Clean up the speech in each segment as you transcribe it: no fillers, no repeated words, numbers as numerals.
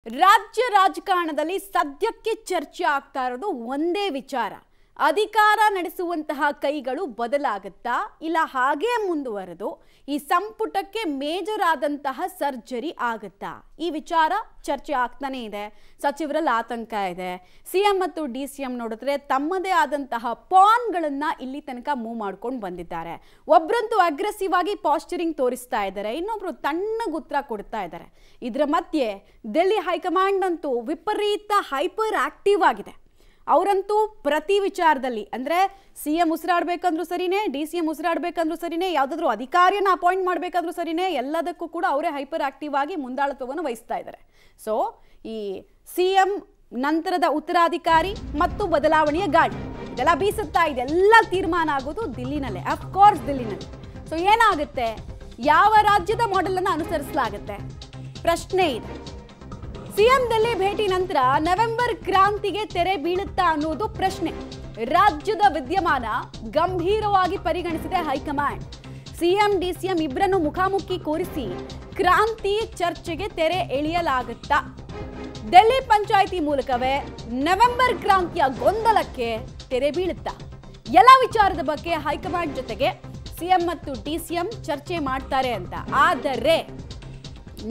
ರಾಜ್ಯ ರಾಜಕಾರಣದಲ್ಲಿ ಸದ್ಯಕ್ಕೆ ಚರ್ಚೆ ಆಗ್ತಾ ಇರೋದು ಒಂದೇ ವಿಚಾರ. ಅಧಿಕಾರ ನಡೆಸುವಂತಹ ಕೈಗಳು ಬದಲಾಗುತ್ತಾ ಇಲ್ಲ ಹಾಗೆ ಮುಂದುವರೆದು ಈ ಸಂಪುಟಕ್ಕೆ ಮೇಜರ್ ಆದಂತಹ ಸರ್ಜರಿ ಆಗುತ್ತಾ? ಈ ವಿಚಾರ ಚರ್ಚೆ ಆಗ್ತಾನೆ ಇದೆ. ಸಚಿವರಲ್ಲಿ ಆತಂಕ ಇದೆ. ಸಿಎಂ ಮತ್ತು ಡಿಸಿಎಂ ನೋಡಿದ್ರೆ ತಮ್ಮದೇ ಆದಂತಹ ಪಾನ್ಗಳನ್ನ ಇಲ್ಲಿ ತನಕ ಮೂವ್ ಮಾಡ್ಕೊಂಡು ಬಂದಿದ್ದಾರೆ. ಒಬ್ಬರಂತೂ ಅಗ್ರೆಸಿವ್ ಆಗಿ ಪಾಸ್ಚರಿಂಗ್ ತೋರಿಸ್ತಾ ಇದ್ದಾರೆ, ಇನ್ನೊಬ್ರು ತಣ್ಣಗೆ ಉತ್ತರ ಕೊಡ್ತಾ ಇದ್ದಾರೆ. ಇದರ ಮಧ್ಯೆ ದಿಲ್ಲಿ ಹೈಕಮಾಂಡ್ ಅಂತೂ ವಿಪರೀತ ಹೈಪರ್ ಆಕ್ಟಿವ್ ಆಗಿದೆ. ಅವರಂತೂ ಪ್ರತಿ ವಿಚಾರದಲ್ಲಿ ಅಂದರೆ ಸಿಎಂ ಉಸಿರಾಡಬೇಕಂದ್ರೂ ಸರಿನೇ, ಡಿಸಿಎಂ ಉಸಿರಾಡಬೇಕಂದ್ರೂ ಸರಿನೇ, ಯಾವುದಾದ್ರೂ ಅಧಿಕಾರಿಯನ್ನು ಅಪಾಯಿಂಟ್ ಮಾಡಬೇಕಾದ್ರೂ ಸರಿನೇ, ಎಲ್ಲದಕ್ಕೂ ಕೂಡ ಅವರೇ ಹೈಪರ್ ಆಕ್ಟಿವ್ ಆಗಿ ಮುಂದಾಳತ್ವವನ್ನು ವಹಿಸ್ತಾ ಇದ್ದಾರೆ. ಸೊ ಈ ಸಿಎಂ ನಂತರದ ಉತ್ತರಾಧಿಕಾರಿ ಮತ್ತು ಬದಲಾವಣೆಯ ಗಾಳಿ ಇದೆಲ್ಲ ಬೀಸುತ್ತಾ ಇದೆ. ಎಲ್ಲ ತೀರ್ಮಾನ ಆಗೋದು ದಿಲ್ಲಿನಲ್ಲೇ, ಅಫ್ಕೋರ್ಸ್ ದಿಲ್ಲಿನಲ್ಲಿ. ಸೊ ಏನಾಗುತ್ತೆ, ಯಾವ ರಾಜ್ಯದ ಮಾಡೆಲನ್ನು ಅನುಸರಿಸಲಾಗುತ್ತೆ ಪ್ರಶ್ನೆ ಇದೆ. ಸಿಎಂ ದಿಲ್ಲಿ ಭೇಟಿ ನಂತರ ನವೆಂಬರ್ ಕ್ರಾಂತಿಗೆ ತೆರೆ ಬೀಳುತ್ತಾ ಅನ್ನೋದು ಪ್ರಶ್ನೆ. ರಾಜ್ಯದ ವಿದ್ಯಮಾನ ಗಂಭೀರವಾಗಿ ಪರಿಗಣಿಸಿದೆ ಹೈಕಮಾಂಡ್. ಸಿಎಂ ಡಿಸಿಎಂ ಇಬ್ಬರನ್ನು ಮುಖಾಮುಖಿ ಕೂರಿಸಿ ಕ್ರಾಂತಿ ಚರ್ಚೆಗೆ ತೆರೆ ಎಳೆಯಲಾಗುತ್ತಾ? ದಿಲ್ಲಿ ಪಂಚಾಯಿತಿ ಮೂಲಕವೇ ನವೆಂಬರ್ ಕ್ರಾಂತಿಯ ಗೊಂದಲಕ್ಕೆ ತೆರೆ ಬೀಳುತ್ತಾ? ಎಲ್ಲ ವಿಚಾರದ ಬಗ್ಗೆ ಹೈಕಮಾಂಡ್ ಜೊತೆಗೆ ಸಿಎಂ ಮತ್ತು ಡಿಸಿಎಂ ಚರ್ಚೆ ಮಾಡ್ತಾರೆ ಅಂತ. ಆದರೆ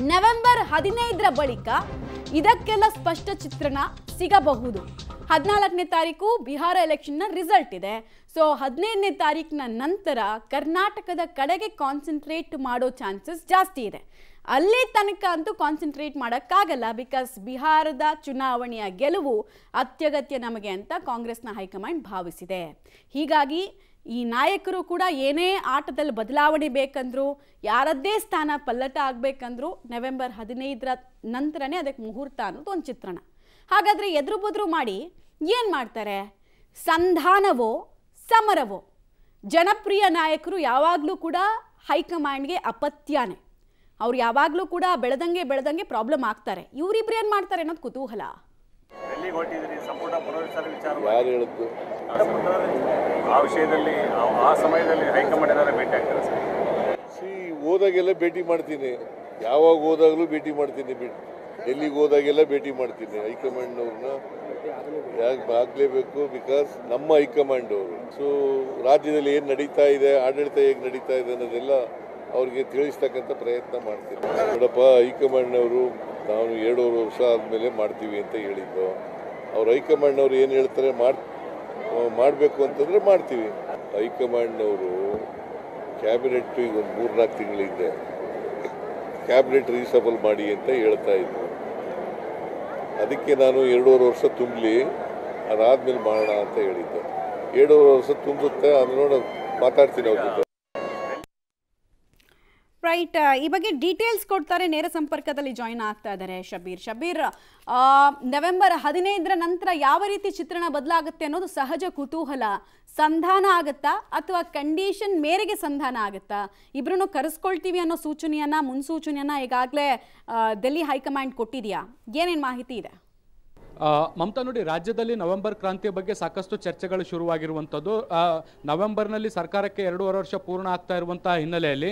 ನವೆಂಬರ್ 15ರ ಬಳಿಕ ಇದಕ್ಕೆಲ್ಲ ಸ್ಪಷ್ಟ ಚಿತ್ರಣ ಸಿಗಬಹುದು. 14ನೇ ತಾರೀಕು ಬಿಹಾರ ಎಲೆಕ್ಷನ್ನ ರಿಸಲ್ಟ್ ಇದೆ. ಸೊ 15ನೇ ತಾರೀಕಿನ ನಂತರ ಕರ್ನಾಟಕದ ಕಡೆಗೆ ಕಾನ್ಸಂಟ್ರೇಟ್ ಮಾಡೋ ಚಾನ್ಸಸ್ ಜಾಸ್ತಿ ಇದೆ. ಅಲ್ಲಿ ತನಕ ಅಂತೂ ಕಾನ್ಸಂಟ್ರೇಟ್ ಮಾಡೋಕ್ಕಾಗಲ್ಲ, ಬಿಕಾಸ್ ಬಿಹಾರದ ಚುನಾವಣೆಯ ಗೆಲುವು ಅತ್ಯಗತ್ಯ ನಮಗೆ ಅಂತ ಕಾಂಗ್ರೆಸ್ನ ಹೈಕಮಾಂಡ್ ಭಾವಿಸಿದೆ. ಹೀಗಾಗಿ ಈ ನಾಯಕರು ಕೂಡ ಏನೇ ಆಟದಲ್ಲಿ ಬದಲಾವಣೆ ಬೇಕಂದ್ರು, ಯಾರದ್ದೇ ಸ್ಥಾನ ಪಲ್ಲಟ ಆಗಬೇಕಂದ್ರು ನವೆಂಬರ್ 15ರ ನಂತರನೇ ಅದಕ್ಕೆ ಮುಹೂರ್ತ ಅನ್ನೋದು ಒಂದು ಚಿತ್ರಣ. ಹಾಗಾದರೆ ಎದುರು ಬದುರು ಮಾಡಿ ಏನು ಮಾಡ್ತಾರೆ? ಸಂಧಾನವೋ ಸಮರವೋ? ಜನಪ್ರಿಯ ನಾಯಕರು ಯಾವಾಗಲೂ ಕೂಡ ಹೈಕಮಾಂಡ್ಗೆ ಅಪತ್ಯಾನೆ. ಅವ್ರು ಯಾವಾಗಲೂ ಕೂಡ ಬೆಳೆದಂಗೆ ಪ್ರಾಬ್ಲಮ್ ಆಗ್ತಾರೆ. ಇವರಿಬ್ರು ಏನು ಮಾಡ್ತಾರೆ ಅನ್ನೋದು ಕುತೂಹಲ. ಯಾರು ಹೇಳಿದ್ದು ಆ ವಿಷಯದಲ್ಲಿ ಆ ಸಮಯದಲ್ಲಿ ಹೈಕಮಾಂಡ್ ಏನಾದ್ರು ಭೇಟಿ ಆಗ್ತಾರೆ ಸರ್? ಹೋದಾಗೆಲ್ಲ ಭೇಟಿ ಮಾಡ್ತೀನಿ, ಯಾವಾಗ ಹೋದಾಗಲೂ ಭೇಟಿ ಮಾಡ್ತೀನಿ, ಎಲ್ಲಿಗೆ ಹೋದಾಗೆಲ್ಲ ಭೇಟಿ ಮಾಡ್ತೀನಿ. ಹೈಕಮಾಂಡ್ನವ್ರನ್ನ ಯಾಕೆ ಆಗಲೇಬೇಕು, ಬಿಕಾಸ್ ನಮ್ಮ ಹೈಕಮಾಂಡ್ ಅವರು. ಸೊ ರಾಜ್ಯದಲ್ಲಿ ಏನು ನಡೀತಾ ಇದೆ, ಆಡಳಿತ ಹೇಗೆ ನಡೀತಾ ಇದೆ ಅನ್ನೋದೆಲ್ಲ ಅವ್ರಿಗೆ ತಿಳಿಸ್ತಕ್ಕಂಥ ಪ್ರಯತ್ನ ಮಾಡ್ತೀನಿ. ನೋಡಪ್ಪ, ಹೈಕಮಾಂಡ್ನವರು ನಾವು 2.5 ವರ್ಷ ಆದಮೇಲೆ ಮಾಡ್ತೀವಿ ಅಂತ ಹೇಳಿದ್ದು. ಅವ್ರು ಹೈಕಮಾಂಡ್ನವ್ರು ಏನು ಹೇಳ್ತಾರೆ ಮಾಡಬೇಕು ಅಂತಂದರೆ ಮಾಡ್ತೀವಿ. ಹೈಕಮಾಂಡ್ನವರು ಕ್ಯಾಬಿನೆಟ್ ಈಗ ಒಂದು 3-4 ತಿಂಗಳಿಂದ ಕ್ಯಾಬಿನೆಟ್ ರೀಸಬಲ್ ಮಾಡಿ ಅಂತ ಹೇಳ್ತಾ ಇದ್ರು. ಅದಕ್ಕೆ ನಾನು 2.5 ವರ್ಷ ತುಂಬಲಿ, ಅದಾದಮೇಲೆ ಮಾಡೋಣ ಅಂತ ಹೇಳಿದ್ದೆ. 2.5 ವರ್ಷ ತುಂಬುತ್ತೆ, ಅದು ನೋಡಿ ಮಾತಾಡ್ತೀನಿ ಅವ್ರ ಜೊತೆ. ರೈಟ್, ಈ ಬಗ್ಗೆ ಡೀಟೇಲ್ಸ್ ಕೊಡ್ತಾರೆ. ನೇರ ಸಂಪರ್ಕದಲ್ಲಿ ಜಾಯಿನ್ ಆಗ್ತಾ ಇದ್ದಾರೆ ಶಬೀರ್. ನವೆಂಬರ್ 15ರ ನಂತರ ಯಾವ ರೀತಿ ಚಿತ್ರಣ ಬದಲಾಗುತ್ತೆ ಅನ್ನೋದು ಸಹಜ ಕುತೂಹಲ. ಸಂಧಾನ ಆಗುತ್ತಾ ಅಥವಾ ಕಂಡೀಷನ್ ಮೇರೆಗೆ ಸಂಧಾನ ಆಗುತ್ತಾ? ಇಬ್ಬರನ್ನು ಕರೆಸ್ಕೊಳ್ತೀವಿ ಅನ್ನೋ ಮುನ್ಸೂಚನೆಯನ್ನ ಈಗಾಗಲೇ ದಿಲ್ಲಿ ಹೈಕಮಾಂಡ್ ಕೊಟ್ಟಿದೆಯಾ? ಏನೇನು ಮಾಹಿತಿ ಇದೆ? ಮಮತಾ, ನೋಡಿ, ರಾಜ್ಯದಲ್ಲಿ ನವೆಂಬರ್ ಕ್ರಾಂತಿಯ ಬಗ್ಗೆ ಸಾಕಷ್ಟು ಚರ್ಚೆಗಳು ಶುರುವಾಗಿರುವಂಥದ್ದು. ನವೆಂಬರ್ನಲ್ಲಿ ಸರ್ಕಾರಕ್ಕೆ 2.5 ವರ್ಷ ಪೂರ್ಣ ಆಗ್ತಾ ಇರುವಂತಹ ಹಿನ್ನೆಲೆಯಲ್ಲಿ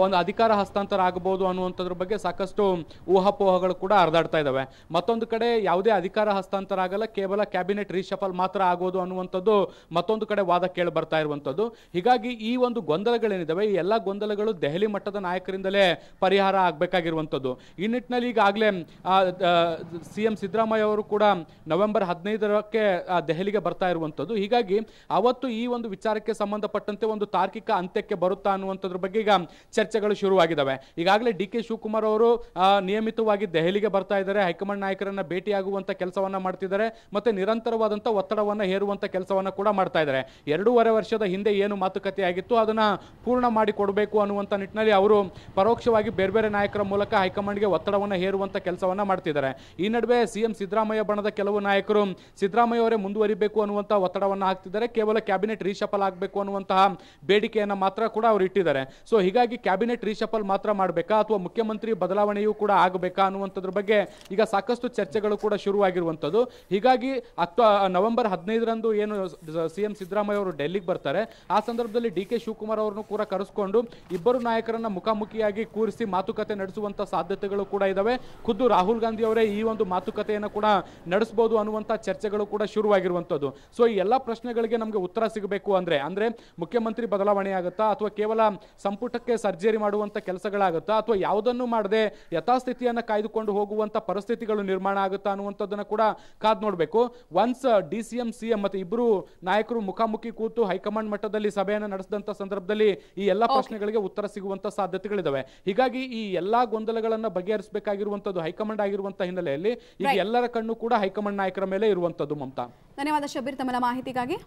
ಒಂದು ಅಧಿಕಾರ ಹಸ್ತಾಂತರ ಆಗಬಹುದು ಅನ್ನುವಂಥದ್ರ ಬಗ್ಗೆ ಸಾಕಷ್ಟು ಊಹಾಪೋಹಗಳು ಕೂಡ ಹರಿದಾಡ್ತಾ ಇದ್ದಾವೆ. ಮತ್ತೊಂದು ಕಡೆ ಯಾವುದೇ ಅಧಿಕಾರ ಹಸ್ತಾಂತರ ಆಗಲ್ಲ, ಕೇವಲ ಕ್ಯಾಬಿನೆಟ್ ರೀಶಫಲ್ ಮಾತ್ರ ಆಗೋದು ಅನ್ನುವಂಥದ್ದು ಮತ್ತೊಂದು ಕಡೆ ವಾದ ಕೇಳಿ ಬರ್ತಾ ಇರುವಂಥದ್ದು. ಹೀಗಾಗಿ ಈ ಒಂದು ಗೊಂದಲಗಳೇನಿದ್ದಾವೆ, ಈ ಎಲ್ಲ ಗೊಂದಲಗಳು ದೆಹಲಿ ಮಟ್ಟದ ನಾಯಕರಿಂದಲೇ ಪರಿಹಾರ ಆಗಬೇಕಾಗಿರುವಂಥದ್ದು. ಈ ನಿಟ್ಟಿನಲ್ಲಿ ಈಗಾಗಲೇ ಸಿಎಂ ಸಿದ್ದರಾಮಯ್ಯ ಅವರು ಕೂಡ ನವೆಂಬರ್ 15ಕ್ಕೆ ದೆಹಲಿಗೆ ಬರ್ತಾ ಇರುವಂಥದ್ದು. ಹೀಗಾಗಿ ಅವತ್ತು ಈ ಒಂದು ವಿಚಾರಕ್ಕೆ ಸಂಬಂಧಪಟ್ಟಂತೆ ಒಂದು ತಾರ್ಕಿಕ ಅಂತ್ಯಕ್ಕೆ ಬರುತ್ತಾ ಅನ್ನುವಂಥದ್ರ ಬಗ್ಗೆ ಈಗ ಚರ್ಚೆಗಳು ಶುರುವಾಗಿದ್ದಾವೆ. ಈಗಾಗಲೇ ಡಿ ಕೆ ಶಿವಕುಮಾರ್ ಅವರು ನಿಯಮಿತವಾಗಿ ದೆಹಲಿಗೆ ಬರ್ತಾ ಇದ್ದಾರೆ, ಹೈಕಮಾಂಡ್ ನಾಯಕರನ್ನ ಭೇಟಿಯಾಗುವಂತ ಕೆಲಸವನ್ನ ಮಾಡ್ತಿದ್ದಾರೆ, ಮತ್ತೆ ನಿರಂತರವಾದಂಥ ಒತ್ತಡವನ್ನ ಹೇರುವಂತ ಕೆಲಸವನ್ನ ಕೂಡ ಮಾಡ್ತಾ ಇದ್ದಾರೆ. 2.5 ವರ್ಷದ ಹಿಂದೆ ಏನು ಮಾತುಕತೆ ಆಗಿತ್ತು ಅದನ್ನ ಪೂರ್ಣ ಮಾಡಿ ಕೊಡಬೇಕು ಅನ್ನುವಂಥ ನಿಟ್ಟಿನಲ್ಲಿ ಅವರು ಪರೋಕ್ಷವಾಗಿ ಬೇರೆ ಬೇರೆ ನಾಯಕರ ಮೂಲಕ ಹೈಕಮಾಂಡ್ಗೆ ಒತ್ತಡವನ್ನ ಹೇರುವಂತ ಕೆಲಸವನ್ನ ಮಾಡ್ತಿದ್ದಾರೆ. ಈ ನಡುವೆ ಸಿಎಂ ಸಿದ್ದರಾಮಯ್ಯ ಬಣದ ಕೆಲವು ನಾಯಕರು ಸಿದ್ದರಾಮಯ್ಯ ಅವರೇ ಮುಂದುವರಿಬೇಕು ಅನ್ನುವಂತಹ ಒತ್ತಡವನ್ನು ಹಾಕ್ತಿದ್ದಾರೆ. ಕೇವಲ ಕ್ಯಾಬಿನೆಟ್ ರೀಶಫಲ್ ಆಗಬೇಕು ಅನ್ನುವಂತಹ ಬೇಡಿಕೆಯನ್ನು ಮಾತ್ರ ಕೂಡ ಅವರು ಇಟ್ಟಿದ್ದಾರೆ. ಸೊ ಹೀಗಾಗಿ ಕ್ಯಾಬಿನೆಟ್ ರೀಶಫಲ್ ಮಾತ್ರ ಮಾಡಬೇಕಾ ಅಥವಾ ಮುಖ್ಯಮಂತ್ರಿ ಬದಲಾವಣೆಯೂ ಕೂಡ ಆಗಬೇಕಾ ಅನ್ನುವಂಥದ್ರ ಬಗ್ಗೆ ಈಗ ಸಾಕಷ್ಟು ಚರ್ಚೆಗಳು ಕೂಡ ಶುರುವಾಗಿರುವಂಥದ್ದು. ಹೀಗಾಗಿ ನವೆಂಬರ್ 15ರಂದು ಏನು ಸಿಎಂ ಸಿದ್ದರಾಮಯ್ಯ ಅವರು ಡೆಲ್ಲಿಗೆ ಬರ್ತಾರೆ, ಆ ಸಂದರ್ಭದಲ್ಲಿ ಡಿ.ಕೆ. ಶಿವಕುಮಾರ್ ಅವರನ್ನು ಕೂಡ ಕರೆಸಿಕೊಂಡು ಇಬ್ಬರು ನಾಯಕರನ್ನ ಮುಖಾಮುಖಿಯಾಗಿ ಕೂರಿಸಿ ಮಾತುಕತೆ ನಡೆಸುವಂತ ಸಾಧ್ಯತೆಗಳು ಕೂಡ ಇದಾವೆ. ಖುದ್ದು ರಾಹುಲ್ ಗಾಂಧಿ ಅವರೇ ಈ ಒಂದು ಮಾತುಕತೆಯನ್ನು ಕೂಡ ನಡೆಸಬಹುದು ಅನ್ನುವಂತ ಚರ್ಚೆಗಳು ಕೂಡ ಶುರುವಾಗಿರುವಂತದ್ದು. ಸೊ ಈ ಎಲ್ಲಾ ಪ್ರಶ್ನೆಗಳಿಗೆ ನಮಗೆ ಉತ್ತರ ಸಿಗಬೇಕು ಅಂದ್ರೆ ಮುಖ್ಯಮಂತ್ರಿ ಬದಲಾವಣೆ ಆಗುತ್ತಾ ಅಥವಾ ಕೇವಲ ಸಂಪುಟಕ್ಕೆ ಸರ್ಜರಿ ಮಾಡುವಂತ ಕೆಲಸಗಳಾಗುತ್ತಾ ಅಥವಾ ಯಾವುದನ್ನು ಮಾಡದೆ ಯಥಾಸ್ಥಿತಿಯನ್ನು ಕಾಯ್ದುಕೊಂಡು ಹೋಗುವಂತ ಪರಿಸ್ಥಿತಿಗಳು ನಿರ್ಮಾಣ ಆಗುತ್ತಾ ಅನ್ನುವಂಥದ್ದನ್ನ ಕೂಡ ಕಾದ್ ನೋಡಬೇಕು. ಒನ್ಸ್ ಡಿ.ಸಿ.ಎಂ ಸಿಎಂ ಮತ್ತೆ ಇಬ್ಬರು ನಾಯಕರು ಮುಖಾಮುಖಿ ಕೂತು ಹೈಕಮಾಂಡ್ ಮಟ್ಟದಲ್ಲಿ ಸಭೆಯನ್ನು ನಡೆಸಿದಂತ ಸಂದರ್ಭದಲ್ಲಿ ಈ ಎಲ್ಲಾ ಪ್ರಶ್ನೆಗಳಿಗೆ ಉತ್ತರ ಸಿಗುವಂತ ಸಾಧ್ಯತೆಗಳಿದಾವೆ. ಹೀಗಾಗಿ ಈ ಎಲ್ಲಾ ಗೊಂದಲಗಳನ್ನ ಬಗೆಹರಿಸಬೇಕಾಗಿರುವಂತದ್ದು ಹೈಕಮಾಂಡ್ ಆಗಿರುವಂತಹ ಹಿನ್ನೆಲೆಯಲ್ಲಿ ಈಗ ಎಲ್ಲರ ಕಣ್ಣು ಕೂಡ ಹೈಕಮಾಂಡ್ ನಾಯಕರ ಮೇಲೆ ಇರುವಂತದ್ದು. ಮಮತಾ, ಧನ್ಯವಾದ ಶಬೀರ್ ತಮ್ಮ ಮಾಹಿತಿಗಾಗಿ.